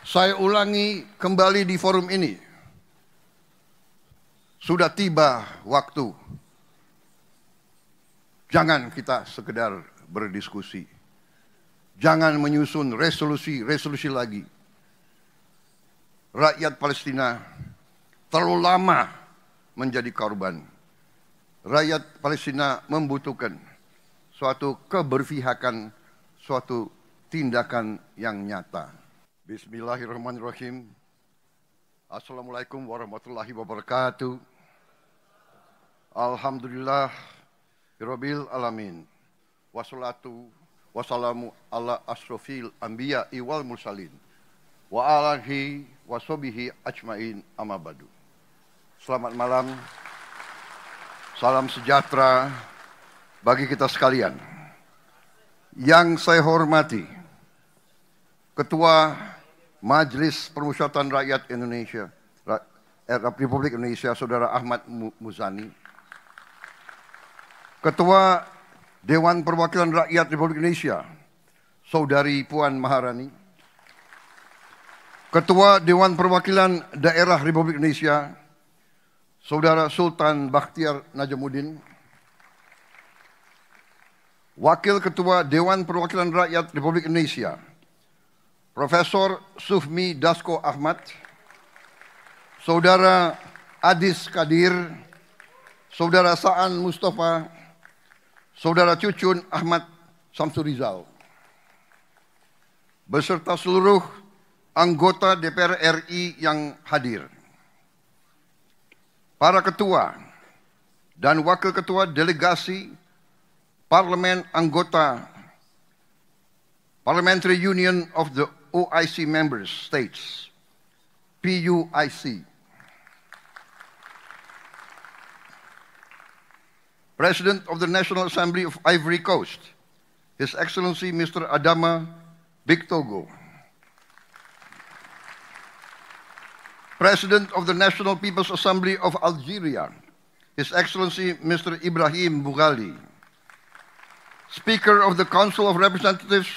Saya ulangi kembali di forum ini. Sudah tiba waktu. Jangan kita sekedar berdiskusi. Jangan menyusun resolusi lagi. Rakyat Palestina terlalu lama menjadi korban. Rakyat Palestina membutuhkan suatu keberpihakan, suatu tindakan yang nyata. Bismillahirrahmanirrahim. Assalamualaikum warahmatullahi wabarakatuh. Alhamdulillah Rabbil alamin. Wassalatu wassalamu ala asrofil anbiya wal mursalin wa alihi wa sahbihi ajmain amma ba'du. Selamat malam. Salam sejahtera bagi kita sekalian. Yang saya hormati Ketua Majelis Permusyawaratan Rakyat Indonesia Republik Indonesia Saudara Ahmad Muzani, Ketua Dewan Perwakilan Rakyat Republik Indonesia Saudari Puan Maharani, Ketua Dewan Perwakilan Daerah Republik Indonesia Saudara Sultan Bakhtiar Najamuddin, Wakil Ketua Dewan Perwakilan Rakyat Republik Indonesia Profesor Sufmi Dasko Ahmad, Saudara Adis Kadir, Saudara Saan Mustafa, Saudara Cucun Ahmad Samsurizal, beserta seluruh anggota DPR RI yang hadir, para ketua dan wakil ketua delegasi parlemen anggota Parliamentary Union of the OIC Member States, PUIC, President of the National Assembly of Ivory Coast, His Excellency Mr. Adama Bictogo, President of the National People's Assembly of Algeria, His Excellency Mr. Ibrahim Boughali, Speaker of the Council of Representatives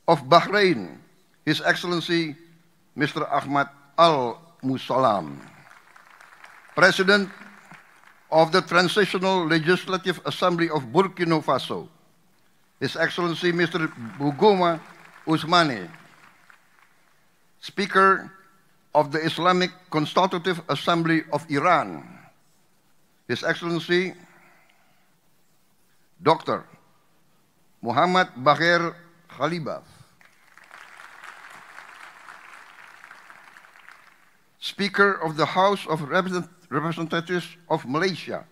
of Bahrain, His Excellency Mr. Ahmad Al-Musalam, President of the Transitional Legislative Assembly of Burkina Faso, His Excellency Mr. Bougouma Ousmane, Speaker of the Islamic Constitutive Assembly of Iran, His Excellency Dr. Muhammad Bagher Khalibaf, Speaker of the House of Representatives of Malaysia,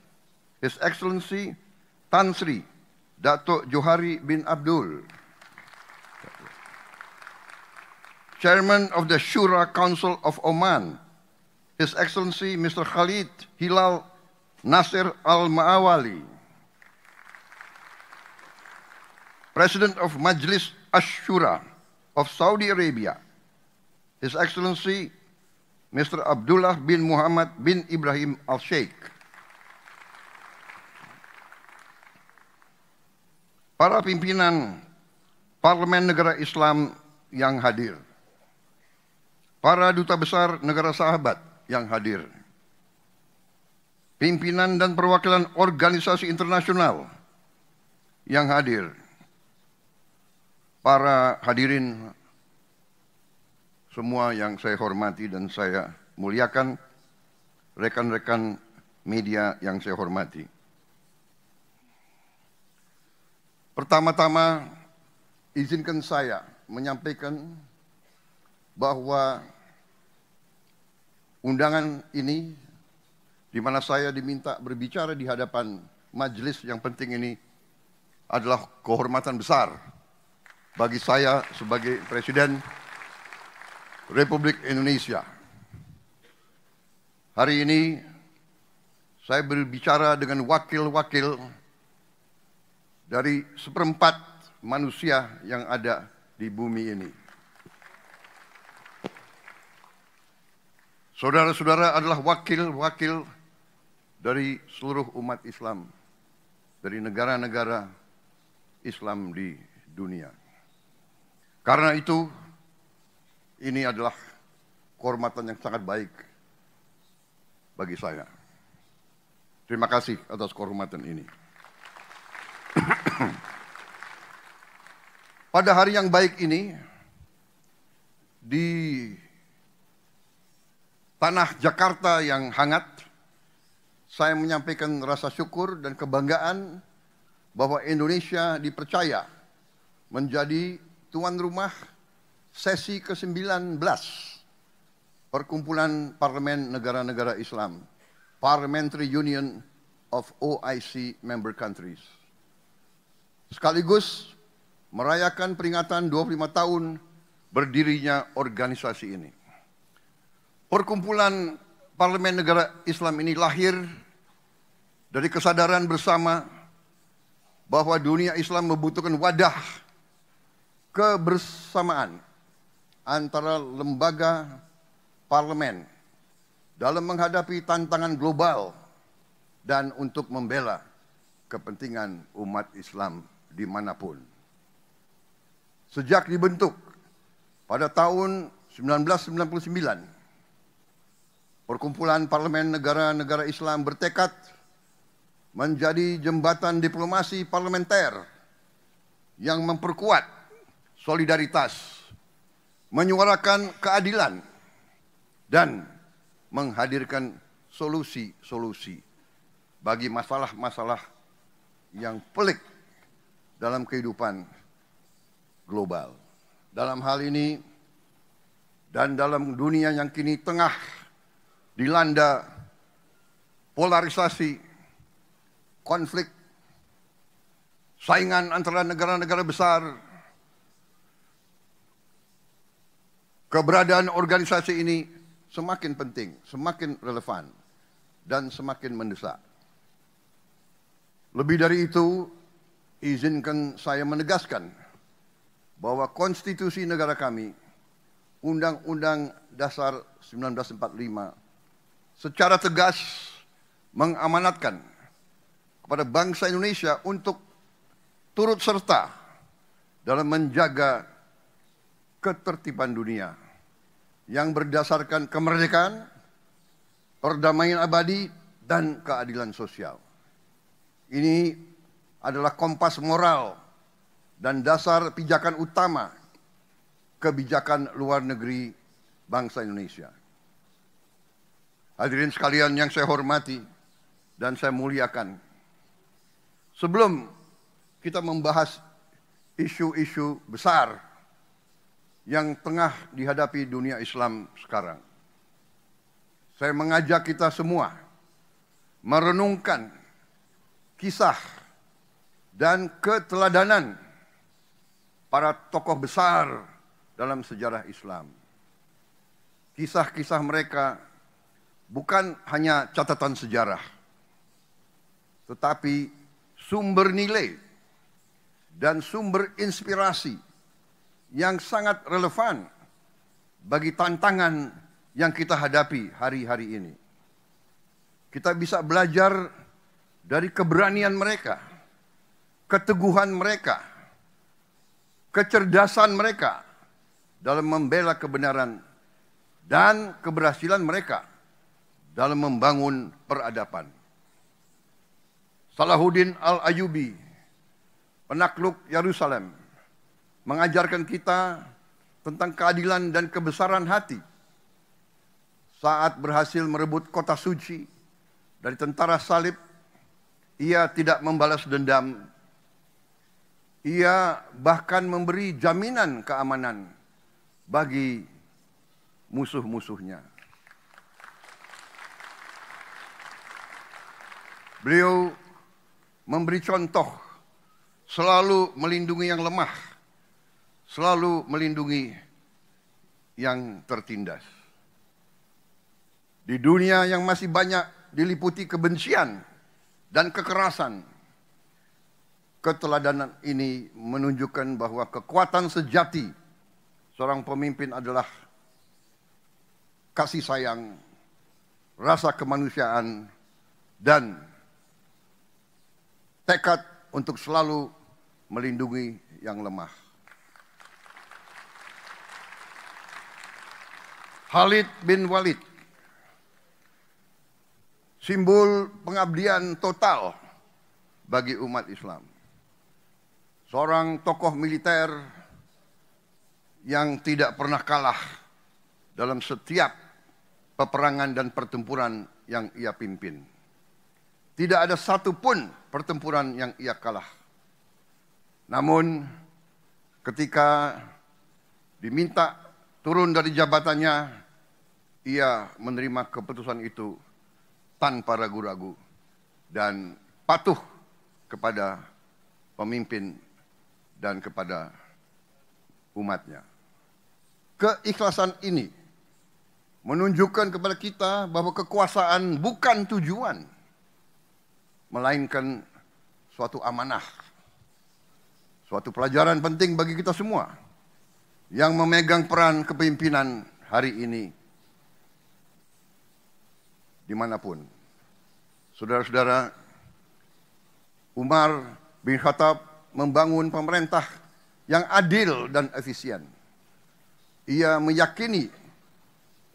His Excellency Tan Sri Dato' Johari bin Abdul, Chairman of the Shura Council of Oman, His Excellency Mr. Khalid Hilal Nasser Al-Ma'awali, President of Majlis Ash-Shura of Saudi Arabia, His Excellency Mr. Abdullah bin Muhammad bin Ibrahim Al-Sheikh, para pimpinan Parlemen Negara Islam yang hadir, para duta besar negara sahabat yang hadir, pimpinan dan perwakilan organisasi internasional yang hadir, para hadirin semua yang saya hormati dan saya muliakan, rekan-rekan media yang saya hormati. Pertama-tama, izinkan saya menyampaikan bahwa undangan ini, di mana saya diminta berbicara di hadapan majelis yang penting ini, adalah kehormatan besar bagi saya sebagai Presiden Republik Indonesia. Hari ini saya berbicara dengan wakil-wakil dari seperempat manusia yang ada di bumi ini. Saudara-saudara adalah wakil-wakil dari seluruh umat Islam, dari negara-negara Islam di dunia. Karena itu, ini adalah kehormatan yang sangat baik bagi saya. Terima kasih atas kehormatan ini. Pada hari yang baik ini, di tanah Jakarta yang hangat, saya menyampaikan rasa syukur dan kebanggaan bahwa Indonesia dipercaya menjadi tuan rumah sesi ke-19 Perkumpulan Parlemen Negara-Negara Islam, Parliamentary Union of OIC Member Countries. Sekaligus merayakan peringatan 25 tahun berdirinya organisasi ini. Perkumpulan Parlemen Negara Islam ini lahir dari kesadaran bersama bahwa dunia Islam membutuhkan wadah kebersamaan antara lembaga parlemen dalam menghadapi tantangan global dan untuk membela kepentingan umat Islam dimanapun. Sejak dibentuk pada tahun 1999, Perkumpulan Parlemen Negara-Negara Islam bertekad menjadi jembatan diplomasi parlementer yang memperkuat solidaritas, menyuarakan keadilan, dan menghadirkan solusi-solusi bagi masalah-masalah yang pelik dalam kehidupan global. Dalam hal ini dan dalam dunia yang kini tengah dilanda polarisasi, konflik, saingan antara negara-negara besar, keberadaan organisasi ini semakin penting, semakin relevan, dan semakin mendesak. Lebih dari itu, izinkan saya menegaskan bahwa konstitusi negara kami, Undang-Undang Dasar 1945, secara tegas mengamanatkan kepada bangsa Indonesia untuk turut serta dalam menjaga ketertiban dunia yang berdasarkan kemerdekaan, perdamaian abadi, dan keadilan sosial. Ini adalah kompas moral dan dasar pijakan utama kebijakan luar negeri bangsa Indonesia. Hadirin sekalian yang saya hormati dan saya muliakan, sebelum kita membahas isu-isu besar yang tengah dihadapi dunia Islam sekarang, saya mengajak kita semua merenungkan kisah dan keteladanan para tokoh besar dalam sejarah Islam. Kisah-kisah mereka bukan hanya catatan sejarah, tetapi sumber nilai dan sumber inspirasi yang sangat relevan bagi tantangan yang kita hadapi hari-hari ini. Kita bisa belajar dari keberanian mereka, keteguhan mereka, kecerdasan mereka dalam membela kebenaran, dan keberhasilan mereka dalam membangun peradaban. Salahuddin Al-Ayyubi, penakluk Yerusalem, mengajarkan kita tentang keadilan dan kebesaran hati saat berhasil merebut kota suci dari tentara salib. Ia tidak membalas dendam. Ia bahkan memberi jaminan keamanan bagi musuh-musuhnya. Beliau memberi contoh selalu melindungi yang lemah, selalu melindungi yang tertindas. Di dunia yang masih banyak diliputi kebencian dan kekerasan, keteladanan ini menunjukkan bahwa kekuatan sejati seorang pemimpin adalah kasih sayang, rasa kemanusiaan, dan tekad untuk selalu melindungi yang lemah. Khalid bin Walid, simbol pengabdian total bagi umat Islam. Seorang tokoh militer yang tidak pernah kalah dalam setiap peperangan dan pertempuran yang ia pimpin. Tidak ada satupun pertempuran yang ia kalah. Namun ketika diminta turun dari jabatannya, ia menerima keputusan itu tanpa ragu-ragu dan patuh kepada pemimpin dan kepada umatnya. Keikhlasan ini menunjukkan kepada kita bahwa kekuasaan bukan tujuan, melainkan suatu amanah, suatu pelajaran penting bagi kita semua yang memegang peran kepemimpinan hari ini dimanapun. Saudara-saudara, Umar bin Khattab membangun pemerintah yang adil dan efisien. Ia meyakini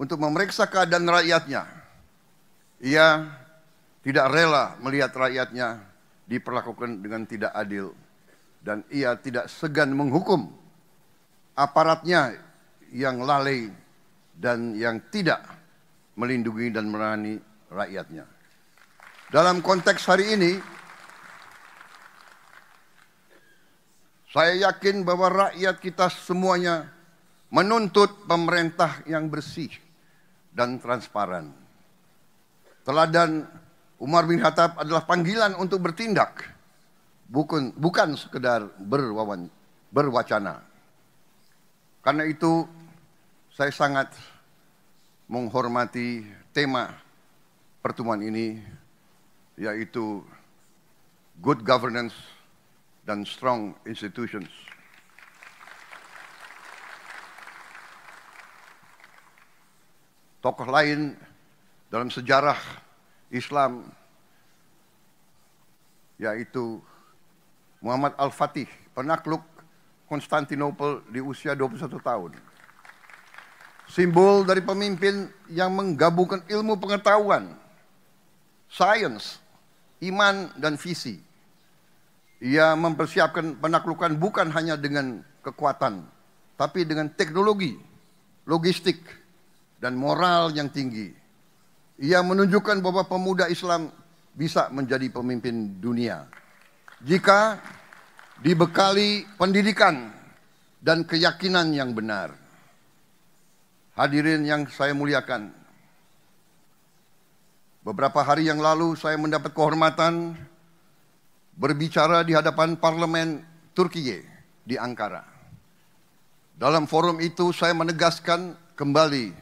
untuk memeriksa keadaan rakyatnya. Ia tidak rela melihat rakyatnya diperlakukan dengan tidak adil. Dan ia tidak segan menghukum aparatnya yang lalai dan yang tidak melindungi dan melayani rakyatnya. Dalam konteks hari ini, saya yakin bahwa rakyat kita semuanya menuntut pemerintah yang bersih dan transparan. Teladan Umar bin Khattab adalah panggilan untuk bertindak, bukan sekedar berwacana. Karena itu saya sangat menghormati tema pertemuan ini, yaitu good governance dan strong institutions. Tokoh lain dalam sejarah Islam yaitu Muhammad Al-Fatih, penakluk Konstantinopel di usia 21 tahun. Simbol dari pemimpin yang menggabungkan ilmu pengetahuan, sains, iman, dan visi. Ia mempersiapkan penaklukan bukan hanya dengan kekuatan, tapi dengan teknologi, logistik, dan moral yang tinggi. Ia menunjukkan bahwa pemuda Islam bisa menjadi pemimpin dunia jika dibekali pendidikan dan keyakinan yang benar. Hadirin yang saya muliakan, beberapa hari yang lalu saya mendapat kehormatan berbicara di hadapan parlemen Turkiye di Ankara. Dalam forum itu saya menegaskan kembali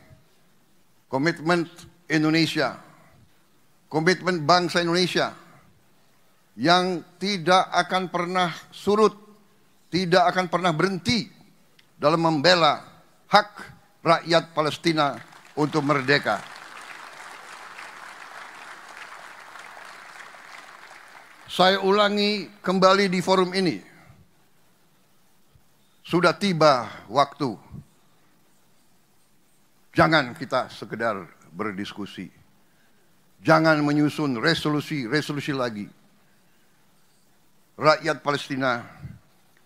komitmen Indonesia, komitmen bangsa Indonesia yang tidak akan pernah surut, tidak akan pernah berhenti dalam membela hak rakyat Palestina untuk merdeka. Saya ulangi kembali di forum ini, sudah tiba waktu. Jangan kita sekedar berdiskusi. Jangan menyusun resolusi lagi. Rakyat Palestina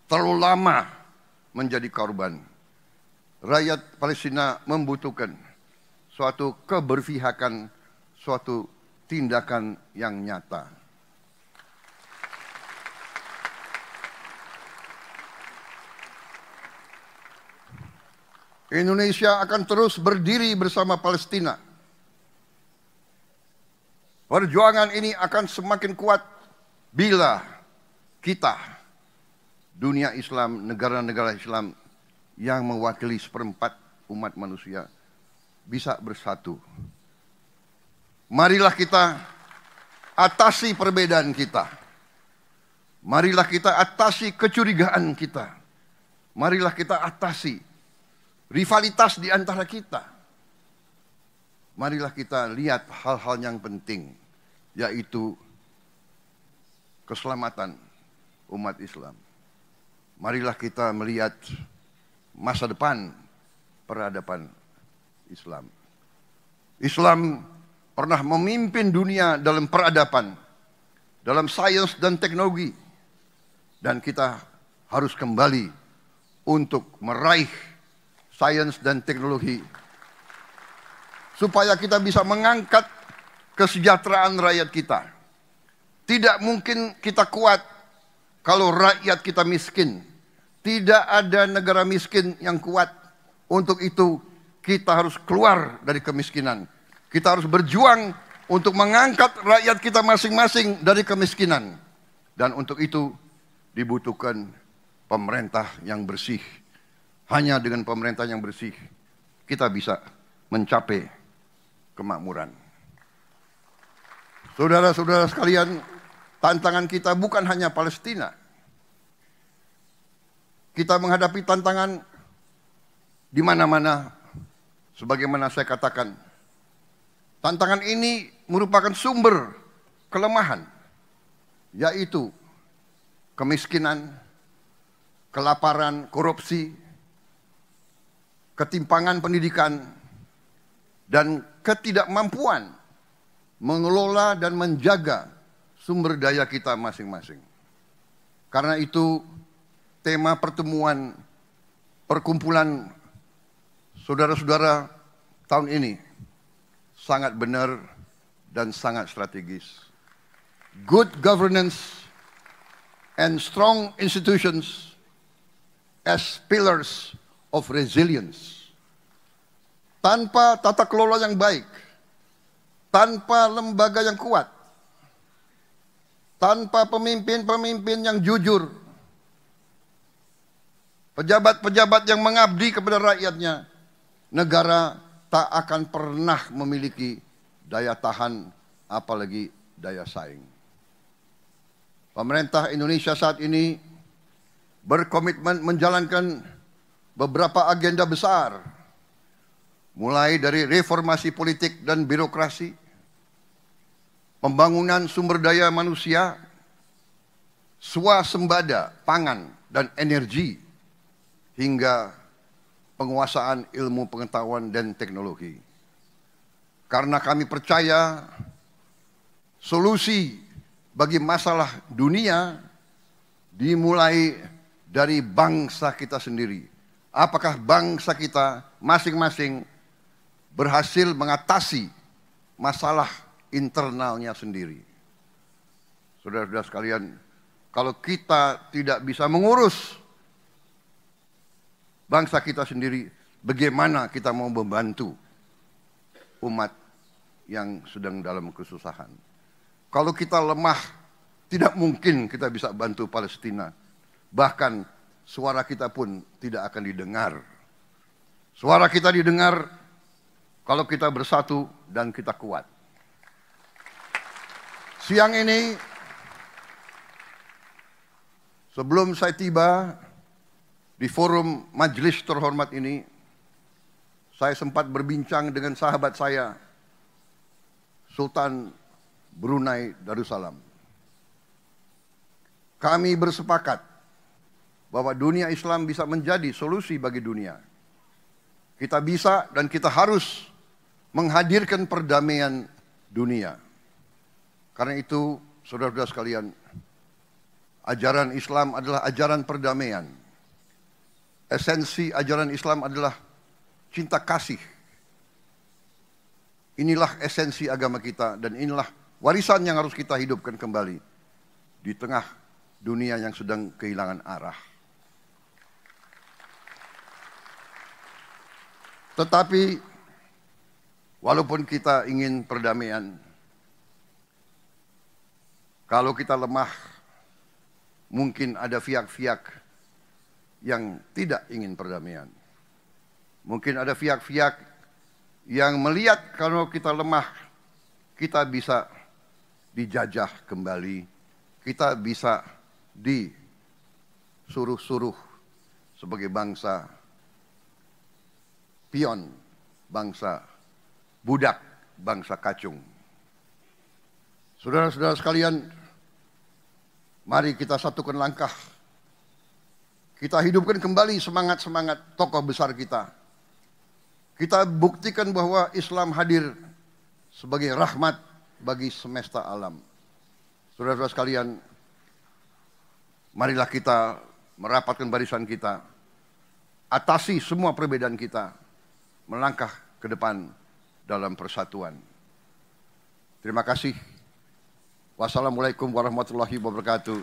terlalu lama menjadi korban. Rakyat Palestina membutuhkan suatu keberpihakan, suatu tindakan yang nyata. Indonesia akan terus berdiri bersama Palestina. Perjuangan ini akan semakin kuat bila kita, dunia Islam, negara-negara Islam yang mewakili seperempat umat manusia, bisa bersatu. Marilah kita atasi perbedaan kita. Marilah kita atasi kecurigaan kita. Marilah kita atasi rivalitas di antara kita. Marilah kita lihat hal-hal yang penting, yaitu keselamatan umat Islam. Marilah kita melihat masa depan peradaban Islam. Islam pernah memimpin dunia dalam peradaban, dalam sains dan teknologi. Dan kita harus kembali untuk meraih sains dan teknologi supaya kita bisa mengangkat kesejahteraan rakyat kita. Tidak mungkin kita kuat kalau rakyat kita miskin. Tidak ada negara miskin yang kuat. Untuk itu kita harus keluar dari kemiskinan. Kita harus berjuang untuk mengangkat rakyat kita masing-masing dari kemiskinan. Dan untuk itu dibutuhkan pemerintah yang bersih. Hanya dengan pemerintah yang bersih kita bisa mencapai kemakmuran. Saudara-saudara sekalian, tantangan kita bukan hanya Palestina. Kita menghadapi tantangan di mana-mana, sebagaimana saya katakan. Tantangan ini merupakan sumber kelemahan, yaitu kemiskinan, kelaparan, korupsi, ketimpangan pendidikan, dan ketidakmampuan mengelola dan menjaga sumber daya kita masing-masing. Karena itu tema pertemuan perkumpulan saudara-saudara tahun ini sangat benar dan sangat strategis. Good governance and strong institutions as pillars of resilience. Tanpa tata kelola yang baik, tanpa lembaga yang kuat, tanpa pemimpin-pemimpin yang jujur, pejabat-pejabat yang mengabdi kepada rakyatnya, negara tak akan pernah memiliki daya tahan, apalagi daya saing. Pemerintah Indonesia saat ini berkomitmen menjalankan beberapa agenda besar, mulai dari reformasi politik dan birokrasi, pembangunan sumber daya manusia, swasembada pangan dan energi, hingga penguasaan ilmu pengetahuan dan teknologi. Karena kami percaya solusi bagi masalah dunia dimulai dari bangsa kita sendiri. Apakah bangsa kita masing-masing berhasil mengatasi masalah internalnya sendiri? Saudara-saudara sekalian, kalau kita tidak bisa mengurus bangsa kita sendiri, bagaimana kita mau membantu umat yang sedang dalam kesusahan? Kalau kita lemah, tidak mungkin kita bisa bantu Palestina. Bahkan suara kita pun tidak akan didengar. Suara kita didengar kalau kita bersatu dan kita kuat. Siang ini, sebelum saya tiba di forum majelis terhormat ini, saya sempat berbincang dengan sahabat saya, Sultan Brunei Darussalam. Kami bersepakat bahwa dunia Islam bisa menjadi solusi bagi dunia. Kita bisa dan kita harus menghadirkan perdamaian dunia. Karena itu, saudara-saudara sekalian, ajaran Islam adalah ajaran perdamaian. Esensi ajaran Islam adalah cinta kasih. Inilah esensi agama kita dan inilah warisan yang harus kita hidupkan kembali di tengah dunia yang sedang kehilangan arah. Tetapi walaupun kita ingin perdamaian, kalau kita lemah, mungkin ada pihak-pihak yang tidak ingin perdamaian. Mungkin ada pihak-pihak yang melihat kalau kita lemah, kita bisa dijajah kembali, kita bisa disuruh-suruh sebagai bangsa pion, bangsa budak, bangsa kacung. Saudara-saudara sekalian, mari kita satukan langkah. Kita hidupkan kembali semangat-semangat tokoh besar kita. Kita buktikan bahwa Islam hadir sebagai rahmat bagi semesta alam. Saudara-saudara sekalian, marilah kita merapatkan barisan kita, atasi semua perbedaan kita, melangkah ke depan dalam persatuan. Terima kasih. Wassalamualaikum warahmatullahi wabarakatuh.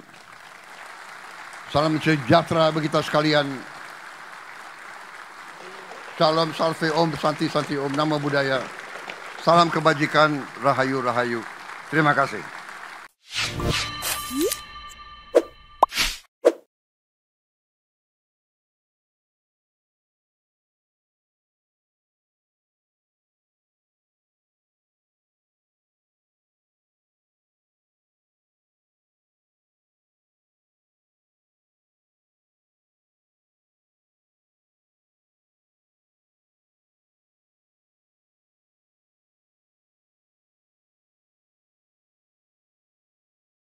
Salam sejahtera bagi kita sekalian. Salam salve om, santi santi om, nama budaya. Salam kebajikan, rahayu rahayu. Terima kasih.